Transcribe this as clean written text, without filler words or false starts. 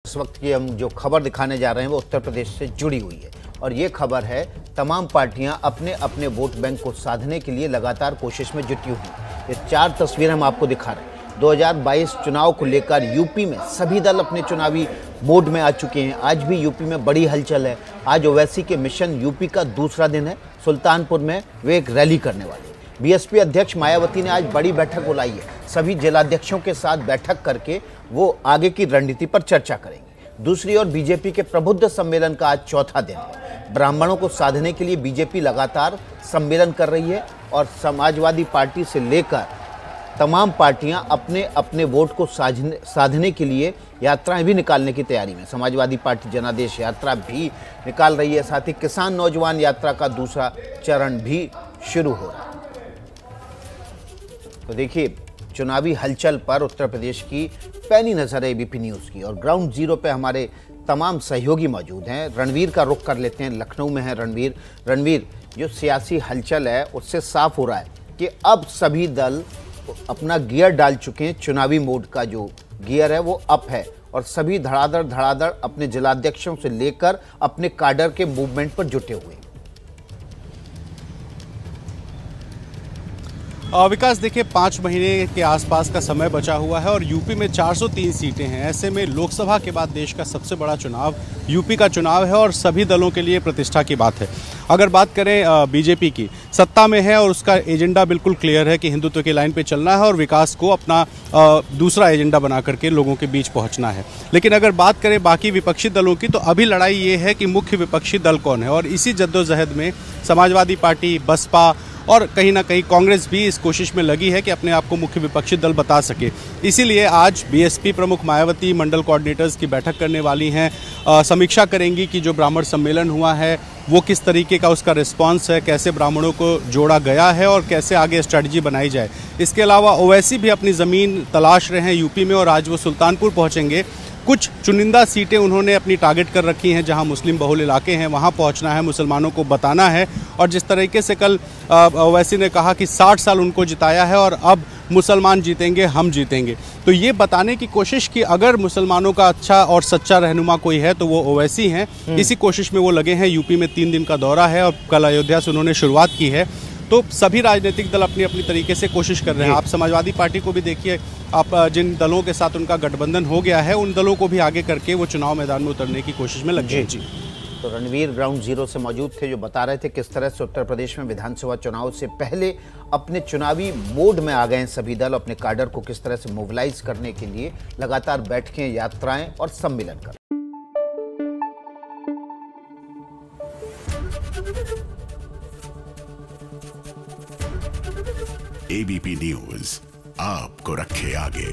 इस वक्त की हम जो खबर दिखाने जा रहे हैं वो उत्तर प्रदेश से जुड़ी हुई है और ये खबर है तमाम पार्टियां अपने अपने वोट बैंक को साधने के लिए लगातार कोशिश में जुटी हुई। ये 4 तस्वीरें हम आपको दिखा रहे हैं। 2022 चुनाव को लेकर यूपी में सभी दल अपने चुनावी मोड में आ चुके हैं। आज भी यूपी में बड़ी हलचल है। आज ओवैसी के मिशन यूपी का दूसरा दिन है। सुल्तानपुर में वे एक रैली करने वाले हैं। बीएसपी अध्यक्ष मायावती ने आज बड़ी बैठक बुलाई है। सभी जिलाध्यक्षों के साथ बैठक करके वो आगे की रणनीति पर चर्चा करेंगे। दूसरी ओर बीजेपी के प्रबुद्ध सम्मेलन का आज चौथा दिन है। ब्राह्मणों को साधने के लिए बीजेपी लगातार सम्मेलन कर रही है और समाजवादी पार्टी से लेकर तमाम पार्टियां अपने अपने वोट को साधने के लिए यात्राएं भी निकालने की तैयारी में। समाजवादी पार्टी जनादेश यात्रा भी निकाल रही है। साथ ही किसान नौजवान यात्रा का दूसरा चरण भी शुरू हो रहा है। तो देखिए, चुनावी हलचल पर उत्तर प्रदेश की पैनी नजर है एबीपी न्यूज़ की और ग्राउंड जीरो पे हमारे तमाम सहयोगी मौजूद हैं। रणवीर का रुख कर लेते हैं। लखनऊ में है रणवीर, जो सियासी हलचल है उससे साफ हो रहा है कि अब सभी दल अपना गियर डाल चुके हैं। चुनावी मोड का जो गियर है वो अप है और सभी धड़ाधड़ अपने जिलाध्यक्षों से लेकर अपने काडर के मूवमेंट पर जुटे हुए हैं। विकास, देखिए 5 महीने के आसपास का समय बचा हुआ है और यूपी में 403 सीटें हैं। ऐसे में लोकसभा के बाद देश का सबसे बड़ा चुनाव यूपी का चुनाव है और सभी दलों के लिए प्रतिष्ठा की बात है। अगर बात करें बीजेपी की, सत्ता में है और उसका एजेंडा बिल्कुल क्लियर है कि हिंदुत्व की लाइन पे चलना है और विकास को अपना दूसरा एजेंडा बना करके लोगों के बीच पहुंचना है। लेकिन अगर बात करें बाकी विपक्षी दलों की, तो अभी लड़ाई ये है कि मुख्य विपक्षी दल कौन है और इसी जद्दोजहद में समाजवादी पार्टी, बसपा और कहीं ना कहीं कांग्रेस भी इस कोशिश में लगी है कि अपने आप को मुख्य विपक्षी दल बता सके। इसीलिए आज बीएसपी प्रमुख मायावती मंडल कोऑर्डिनेटर्स की बैठक करने वाली हैं। समीक्षा करेंगी कि जो ब्राह्मण सम्मेलन हुआ है वो किस तरीके का उसका रिस्पांस है, कैसे ब्राह्मणों को जोड़ा गया है और कैसे आगे स्ट्रेटजी बनाई जाए। इसके अलावा ओवैसी भी अपनी ज़मीन तलाश रहे हैं यूपी में और आज वो सुल्तानपुर पहुँचेंगे। कुछ चुनिंदा सीटें उन्होंने अपनी टारगेट कर रखी हैं, जहां मुस्लिम बहुल इलाके हैं वहां पहुंचना है, मुसलमानों को बताना है। और जिस तरीके से कल ओवैसी ने कहा कि 60 साल उनको जिताया है और अब मुसलमान जीतेंगे, हम जीतेंगे, तो ये बताने की कोशिश कि अगर मुसलमानों का अच्छा और सच्चा रहनुमा कोई है तो वो ओवैसी हैं। इसी कोशिश में वो लगे हैं। यूपी में 3 दिन का दौरा है और कल अयोध्या से उन्होंने शुरुआत की है। तो सभी राजनीतिक दल अपनी अपनी तरीके से कोशिश कर रहे हैं। आप समाजवादी पार्टी को भी देखिए, आप जिन दलों के साथ उनका गठबंधन हो गया है उन दलों को भी आगे करके वो चुनाव मैदान में उतरने की कोशिश में लगे। जी, तो रणवीर ग्राउंड जीरो से मौजूद थे, जो बता रहे थे किस तरह से उत्तर प्रदेश में विधानसभा चुनाव से पहले अपने चुनावी मोड में आ गए हैं सभी दल। अपने काडर को किस तरह से मोबिलाइज करने के लिए लगातार बैठकें, यात्राएं और सम्मेलन कर। एबीपी न्यूज़ आपको रखे आगे।